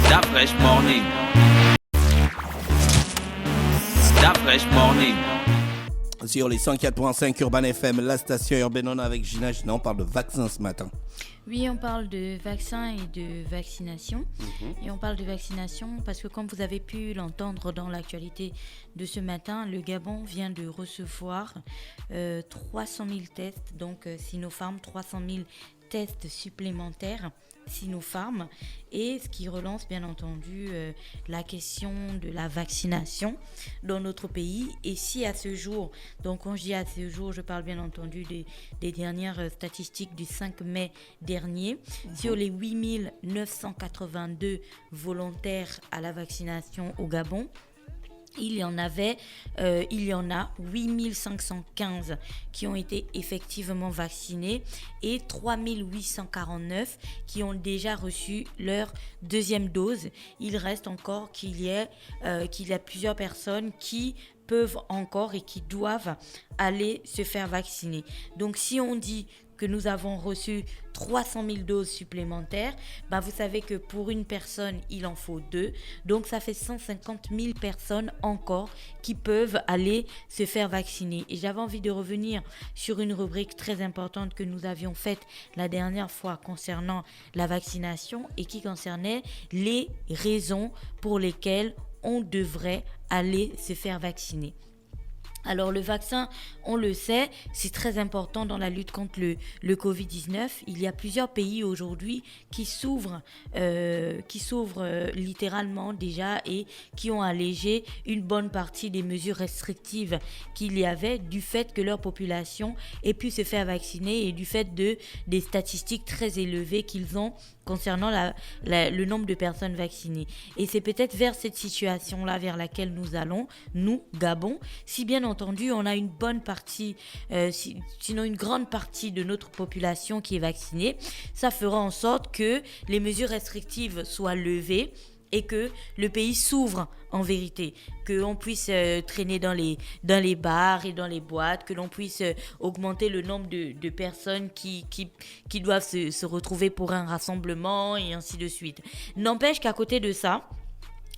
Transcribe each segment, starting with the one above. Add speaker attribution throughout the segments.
Speaker 1: That fresh morning. That fresh morning.
Speaker 2: Sur les 104.5 Urban FM, la station urbaine, on est avec Gina. Gina, on parle de vaccins ce matin.
Speaker 3: Oui, on parle de vaccins et de vaccination. Et on parle de vaccination parce que comme vous avez pu l'entendre dans l'actualité de ce matin, le Gabon vient de recevoir 300 000 tests, donc Sinopharm, 300 000 tests supplémentaires Sinopharm, et ce qui relance bien entendu la question de la vaccination dans notre pays. Et si à ce jour, donc quand je dis à ce jour, je parle bien entendu des dernières statistiques du 5 mai dernier, sur les 8 982 volontaires à la vaccination au Gabon, il y en a 8 515 qui ont été effectivement vaccinés et 3 849 qui ont déjà reçu leur deuxième dose. Il reste encore qu'il y a plusieurs personnes qui peuvent encore et qui doivent aller se faire vacciner. Donc si on dit que nous avons reçu 300 000 doses supplémentaires, vous savez que pour une personne, il en faut 2. Donc, ça fait 150 000 personnes encore qui peuvent aller se faire vacciner. Et j'avais envie de revenir sur une rubrique très importante que nous avions faite la dernière fois concernant la vaccination et qui concernait les raisons pour lesquelles on devrait aller se faire vacciner. Alors le vaccin, on le sait, c'est très important dans la lutte contre le Covid-19. Il y a plusieurs pays aujourd'hui qui s'ouvrent littéralement déjà et qui ont allégé une bonne partie des mesures restrictives qu'il y avait du fait que leur population ait pu se faire vacciner et du fait des statistiques très élevées qu'ils ont concernant le nombre de personnes vaccinées. Et c'est peut-être vers cette situation-là vers laquelle nous allons, nous, Gabon, si bien entendu on a une bonne partie, sinon une grande partie de notre population qui est vaccinée, ça fera en sorte que les mesures restrictives soient levées et que le pays s'ouvre en vérité, que l'on puisse traîner dans les bars et dans les boîtes, que l'on puisse augmenter le nombre de personnes qui doivent se retrouver pour un rassemblement et ainsi de suite. N'empêche qu'à côté de ça,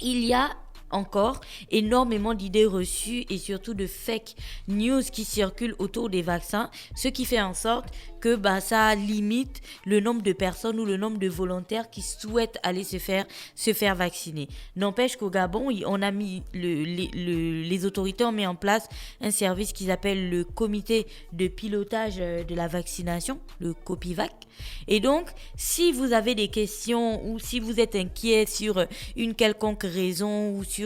Speaker 3: il y a encore énormément d'idées reçues et surtout de fake news qui circulent autour des vaccins, ce qui fait en sorte que ça limite le nombre de personnes ou le nombre de volontaires qui souhaitent aller se faire vacciner. N'empêche qu'au Gabon, on a mis les autorités ont mis en place un service qu'ils appellent le comité de pilotage de la vaccination, le COPIVAC. Et donc, si vous avez des questions ou si vous êtes inquiet sur une quelconque raison ou sur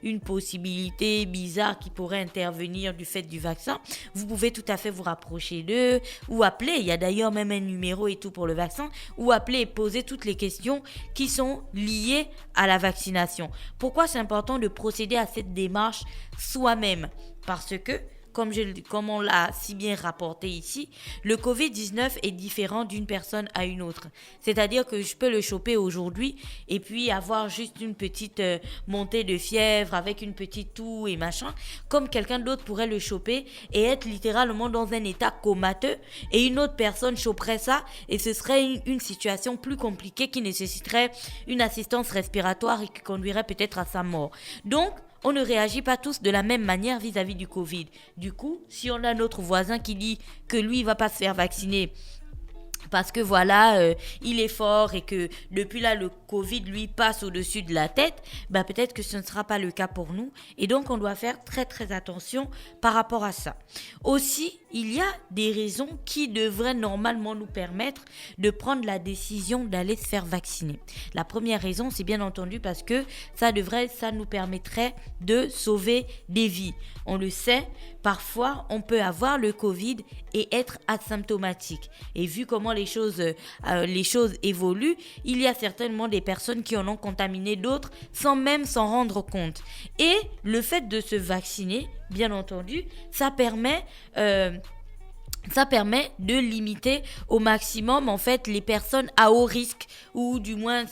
Speaker 3: une possibilité bizarre qui pourrait intervenir du fait du vaccin, vous pouvez tout à fait vous rapprocher d'eux ou appeler. Il y a d'ailleurs même un numéro et tout pour le vaccin, ou appeler et poser toutes les questions qui sont liées à la vaccination. Pourquoi c'est important de procéder à cette démarche soi-même ? Parce que comme on l'a si bien rapporté ici, le Covid-19 est différent d'une personne à une autre. C'est-à-dire que je peux le choper aujourd'hui et puis avoir juste une petite montée de fièvre avec une petite toux et machin, comme quelqu'un d'autre pourrait le choper et être littéralement dans un état comateux, et une autre personne choperait ça et ce serait une situation plus compliquée qui nécessiterait une assistance respiratoire et qui conduirait peut-être à sa mort. Donc, on ne réagit pas tous de la même manière vis-à-vis du Covid. Du coup, si on a notre voisin qui dit que lui, il va pas se faire vacciner parce que il est fort et que depuis là, le Covid lui passe au-dessus de la tête, peut-être que ce ne sera pas le cas pour nous. Et donc, on doit faire très très attention par rapport à ça. Aussi, il y a des raisons qui devraient normalement nous permettre de prendre la décision d'aller se faire vacciner. La première raison, c'est bien entendu parce que ça nous permettrait de sauver des vies. On le sait, parfois, on peut avoir le Covid et être asymptomatique. Et vu comment les choses évoluent, il y a certainement des personnes qui en ont contaminé d'autres sans même s'en rendre compte. Et le fait de se vacciner, bien entendu, ça permet ça permet de limiter au maximum en fait les personnes à haut risque, ou du moins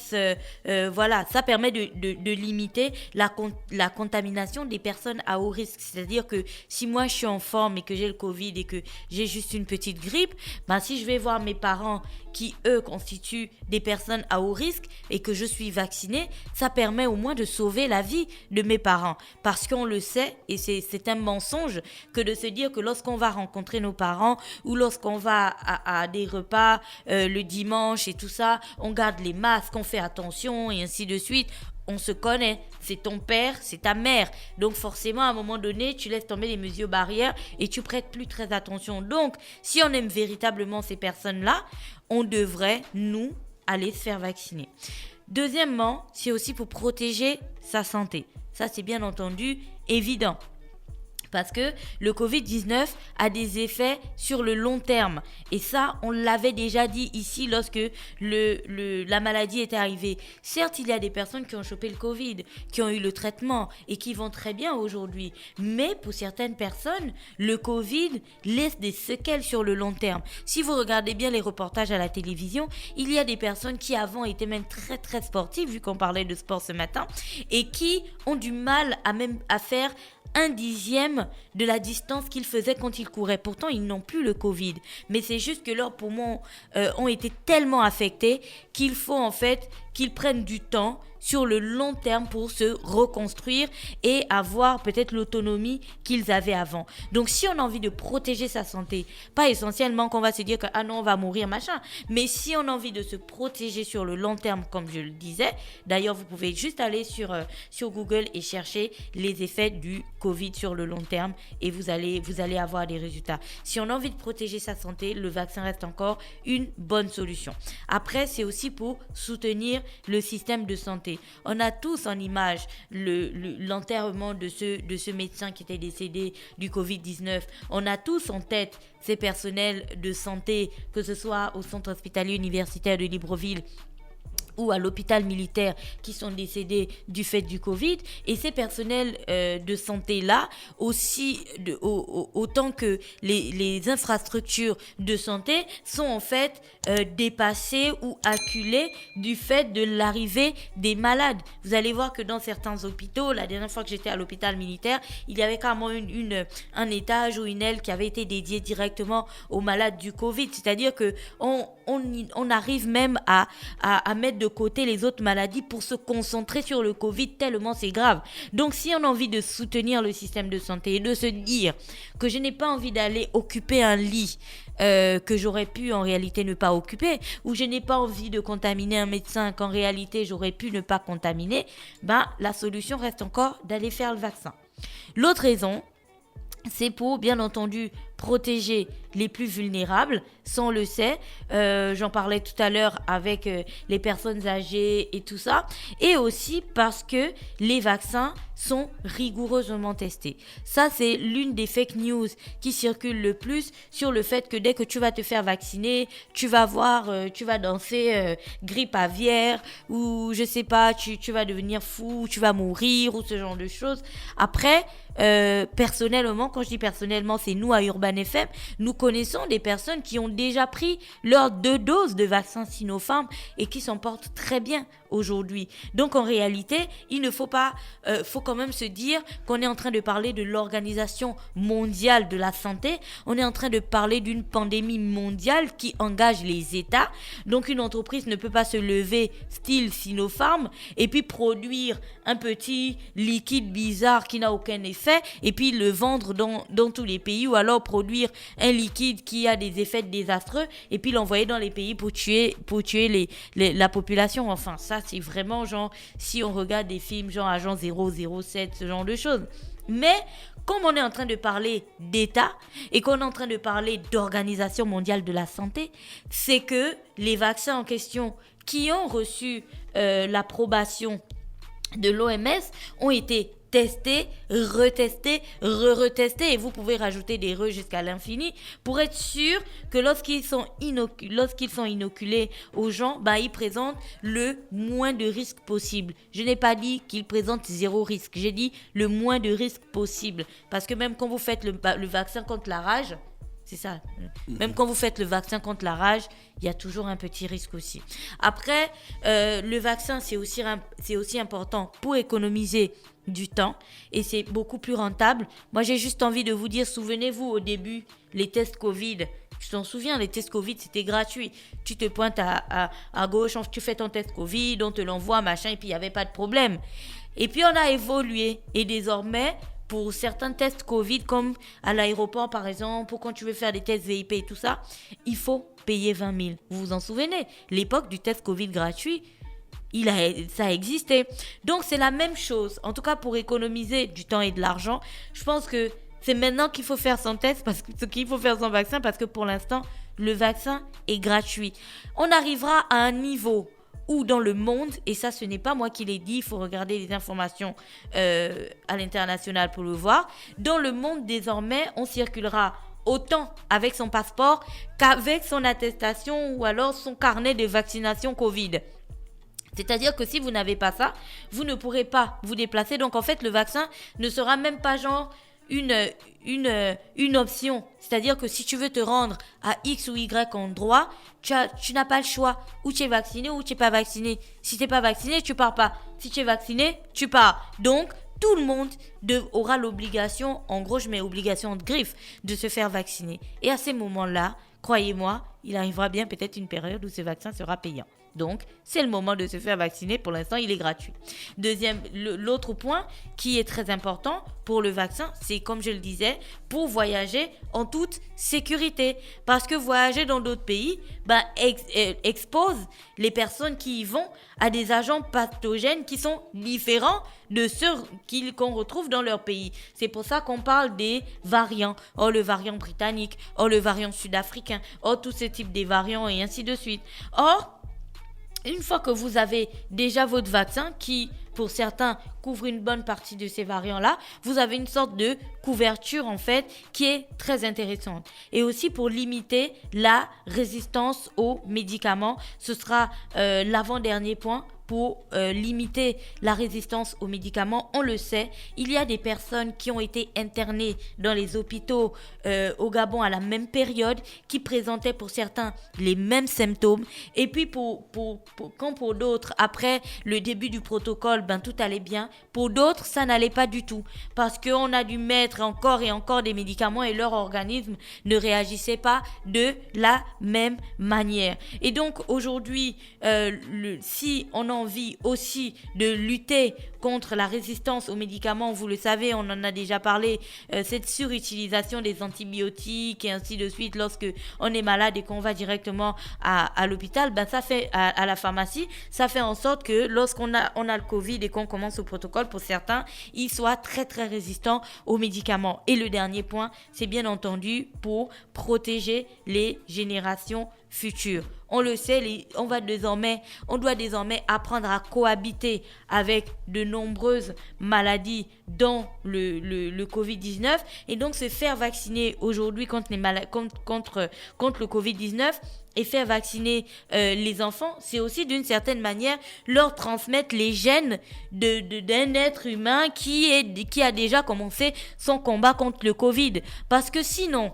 Speaker 3: voilà, ça permet de limiter la contamination des personnes à haut risque. C'est-à-dire que si moi je suis en forme et que j'ai le Covid et que j'ai juste une petite grippe, ben si je vais voir mes parents qui eux constituent des personnes à haut risque et que je suis vaccinée, ça permet au moins de sauver la vie de mes parents, parce qu'on le sait, et c'est un mensonge que de se dire que lorsqu'on va rencontrer nos parents ou lorsqu'on va à des repas le dimanche et tout ça, on garde les masques, on fait attention et ainsi de suite. On se connaît, c'est ton père, c'est ta mère. Donc forcément, à un moment donné, tu laisses tomber les mesures barrières et tu prêtes plus très attention. Donc, si on aime véritablement ces personnes-là, on devrait, nous, aller se faire vacciner. Deuxièmement, c'est aussi pour protéger sa santé. Ça, c'est bien entendu évident. Parce que le Covid-19 a des effets sur le long terme. Et ça, on l'avait déjà dit ici lorsque la maladie est arrivée. Certes, il y a des personnes qui ont chopé le Covid, qui ont eu le traitement et qui vont très bien aujourd'hui. Mais pour certaines personnes, le Covid laisse des séquelles sur le long terme. Si vous regardez bien les reportages à la télévision, il y a des personnes qui avant étaient même très très sportives, vu qu'on parlait de sport ce matin, et qui ont du mal à faire 1/10 de la distance qu'ils faisaient quand ils couraient. Pourtant, ils n'ont plus le Covid. Mais c'est juste que leurs poumons ont été tellement affectés qu'il faut en fait qu'ils prennent du temps sur le long terme pour se reconstruire et avoir peut-être l'autonomie qu'ils avaient avant. Donc si on a envie de protéger sa santé, pas essentiellement qu'on va se dire que ah non on va mourir machin, mais si on a envie de se protéger sur le long terme comme je le disais, d'ailleurs vous pouvez juste aller sur Google et chercher les effets du Covid sur le long terme et vous allez avoir des résultats. Si on a envie de protéger sa santé, le vaccin reste encore une bonne solution. Après c'est aussi pour soutenir le système de santé. On a tous en image l'enterrement de ce médecin qui était décédé du Covid-19. On a tous en tête ces personnels de santé, que ce soit au centre hospitalier universitaire de Libreville ou à l'hôpital militaire qui sont décédés du fait du Covid. Et ces personnels de santé-là, aussi autant que les infrastructures de santé, sont en fait dépassées ou acculées du fait de l'arrivée des malades. Vous allez voir que dans certains hôpitaux, la dernière fois que j'étais à l'hôpital militaire, il y avait carrément un étage ou une aile qui avait été dédiée directement aux malades du Covid. C'est-à-dire que on arrive même à mettre de côté les autres maladies pour se concentrer sur le Covid tellement c'est grave. Donc si on a envie de soutenir le système de santé et de se dire que je n'ai pas envie d'aller occuper un lit que j'aurais pu en réalité ne pas occuper, ou je n'ai pas envie de contaminer un médecin qu'en réalité j'aurais pu ne pas contaminer, la solution reste encore d'aller faire le vaccin. L'autre raison, c'est pour, bien entendu, protéger les plus vulnérables, ça on le sait, j'en parlais tout à l'heure avec les personnes âgées et tout ça, et aussi parce que les vaccins sont rigoureusement testés. Ça c'est l'une des fake news qui circulent le plus sur le fait que dès que tu vas te faire vacciner, tu vas danser grippe aviaire, ou je sais pas, tu vas devenir fou, tu vas mourir, ou ce genre de choses. Après, personnellement, quand je dis personnellement, c'est nous à Urban FM, nous connaissons des personnes qui ont déjà pris leurs 2 doses de vaccin Sinopharm et qui s'en portent très bien aujourd'hui. Donc en réalité, il ne faut pas, faut quand même se dire qu'on est en train de parler de l'Organisation mondiale de la santé. On est en train de parler d'une pandémie mondiale qui engage les États. Donc une entreprise ne peut pas se lever style Sinopharm et puis produire un petit liquide bizarre qui n'a aucun effet et puis le vendre dans tous les pays, ou alors produire un liquide qui a des effets désastreux et puis l'envoyer dans les pays pour tuer la population. Enfin, ça c'est vraiment genre, si on regarde des films genre Agent 007, ce genre de choses. Mais comme on est en train de parler d'État et qu'on est en train de parler d'Organisation mondiale de la santé, c'est que les vaccins en question qui ont reçu l'approbation de l'OMS ont été testés, retestés, retestés, et vous pouvez rajouter des jusqu'à l'infini pour être sûr que lorsqu'ils sont inoculés aux gens, ils présentent le moins de risques possible. Je n'ai pas dit qu'ils présentent 0 risque, j'ai dit le moins de risques possible, parce que même quand vous faites le vaccin contre la rage, C'est ça. Même quand vous faites le vaccin contre la rage, il y a toujours un petit risque aussi. Après, le vaccin, c'est aussi important pour économiser du temps et c'est beaucoup plus rentable. Moi, j'ai juste envie de vous dire, souvenez-vous au début, les tests Covid. Tu t'en souviens, les tests Covid, c'était gratuit. Tu te pointes à gauche, tu fais ton test Covid, on te l'envoie, machin, et puis il n'y avait pas de problème. Et puis, on a évolué. Et désormais, pour certains tests Covid, comme à l'aéroport, par exemple, ou quand tu veux faire des tests VIP et tout ça, il faut payer 20 000. Vous vous en souvenez? L'époque du test Covid gratuit, ça a existé. Donc, c'est la même chose. En tout cas, pour économiser du temps et de l'argent, je pense que c'est maintenant qu'il faut faire son test, qu'il faut faire son vaccin, parce que pour l'instant, le vaccin est gratuit. On arrivera à un niveau où dans le monde, et ça ce n'est pas moi qui l'ai dit, il faut regarder les informations à l'international pour le voir, dans le monde désormais, on circulera autant avec son passeport qu'avec son attestation ou alors son carnet de vaccination Covid. C'est-à-dire que si vous n'avez pas ça, vous ne pourrez pas vous déplacer. Donc en fait, le vaccin ne sera même pas genre une option. C'est-à-dire que si tu veux te rendre à X ou Y endroit, tu n'as pas le choix. Ou tu es vacciné ou tu n'es pas vacciné. Si tu n'es pas vacciné, tu pars pas. Si tu es vacciné, tu pars. Donc, tout le monde aura l'obligation, en gros je mets obligation de griffe, de se faire vacciner. Et à ces moments-là, croyez-moi, il arrivera bien peut-être une période où ce vaccin sera payant. Donc, c'est le moment de se faire vacciner. Pour l'instant, il est gratuit. L'autre point qui est très important pour le vaccin, c'est, comme je le disais, pour voyager en toute sécurité. Parce que voyager dans d'autres pays expose les personnes qui y vont à des agents pathogènes qui sont différents de ceux qu'on retrouve dans leur pays. C'est pour ça qu'on parle des variants. Oh, le variant britannique. Oh, le variant sud-africain. Oh, tous ces types de variants et ainsi de suite. Or, une fois que vous avez déjà votre vaccin, qui pour certains couvre une bonne partie de ces variants-là, vous avez une sorte de couverture en fait qui est très intéressante. Et aussi pour limiter la résistance aux médicaments, ce sera l'avant-dernier point. Pour limiter la résistance aux médicaments, on le sait, il y a des personnes qui ont été internées dans les hôpitaux au Gabon à la même période, qui présentaient pour certains les mêmes symptômes. Et puis quand pour d'autres, après le début du protocole, tout allait bien. Pour d'autres, ça n'allait pas du tout. Parce qu'on a dû mettre encore et encore des médicaments et leur organisme ne réagissait pas de la même manière. Et donc aujourd'hui, si on a envie aussi de lutter contre la résistance aux médicaments, vous le savez, on en a déjà parlé, cette surutilisation des antibiotiques et ainsi de suite, lorsque on est malade et qu'on va directement à l'hôpital, ça fait à la pharmacie, ça fait en sorte que lorsqu'on a le Covid et qu'on commence au protocole, pour certains, ils soient très très résistants aux médicaments. Et le dernier point, c'est bien entendu pour protéger les générations futures. On le sait, on doit désormais apprendre à cohabiter avec de nombreuses maladies dont le Covid-19, et donc se faire vacciner aujourd'hui contre le Covid-19 et faire vacciner les enfants, c'est aussi d'une certaine manière leur transmettre les gènes d'un être humain qui a déjà commencé son combat contre le Covid. Parce que sinon,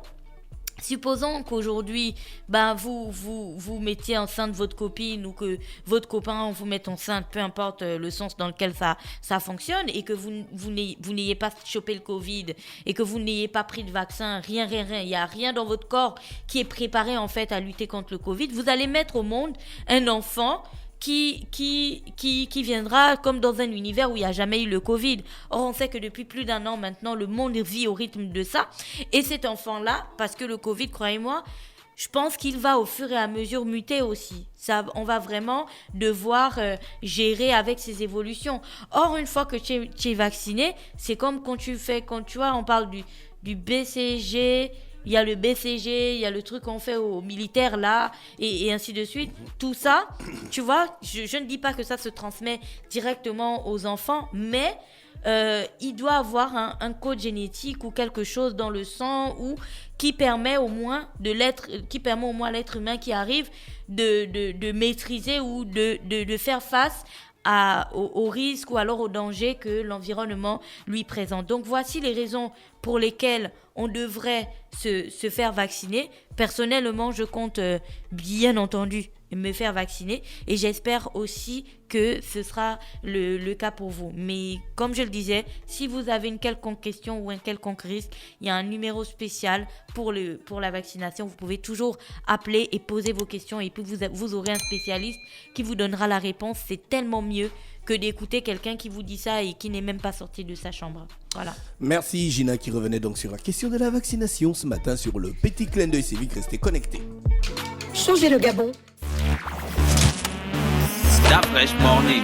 Speaker 3: supposons qu'aujourd'hui, vous mettiez enceinte votre copine ou que votre copain vous mette enceinte, peu importe le sens dans lequel ça fonctionne, et que vous n'ayez pas chopé le Covid et que vous n'ayez pas pris de vaccin, rien, il n'y a rien dans votre corps qui est préparé en fait à lutter contre le Covid, vous allez mettre au monde un enfant qui viendra comme dans un univers où il n'y a jamais eu le Covid. Or, on sait que depuis plus d'1 an maintenant, le monde vit au rythme de ça. Et cet enfant-là, parce que le Covid, croyez-moi, je pense qu'il va au fur et à mesure muter aussi. On va vraiment devoir gérer avec ces évolutions. Or, une fois que tu es vacciné, c'est comme quand tu vois, on parle du BCG. Il y a le BCG, il y a le truc qu'on fait aux militaires là, et ainsi de suite. Tout ça, tu vois, je ne dis pas que ça se transmet directement aux enfants, mais il doit avoir un code génétique ou quelque chose dans le sang qui permet au moins à l'être humain qui arrive de maîtriser ou de faire face au risque ou alors au danger que l'environnement lui présente. Donc voici les raisons pour lesquelles on devrait se faire vacciner, personnellement, je compte bien entendu me faire vacciner et j'espère aussi que ce sera le cas pour vous. Mais comme je le disais, si vous avez une quelconque question ou un quelconque risque, il y a un numéro spécial pour la vaccination. Vous pouvez toujours appeler et poser vos questions et puis vous aurez un spécialiste qui vous donnera la réponse. C'est tellement mieux que d'écouter quelqu'un qui vous dit ça et qui n'est même pas sorti de sa chambre. Voilà.
Speaker 2: Merci Gina qui revenait donc sur la question de la vaccination ce matin sur le petit clin d'œil civique. Restez connectés.
Speaker 4: Changez le Gabon.
Speaker 1: Stop Fresh Morning.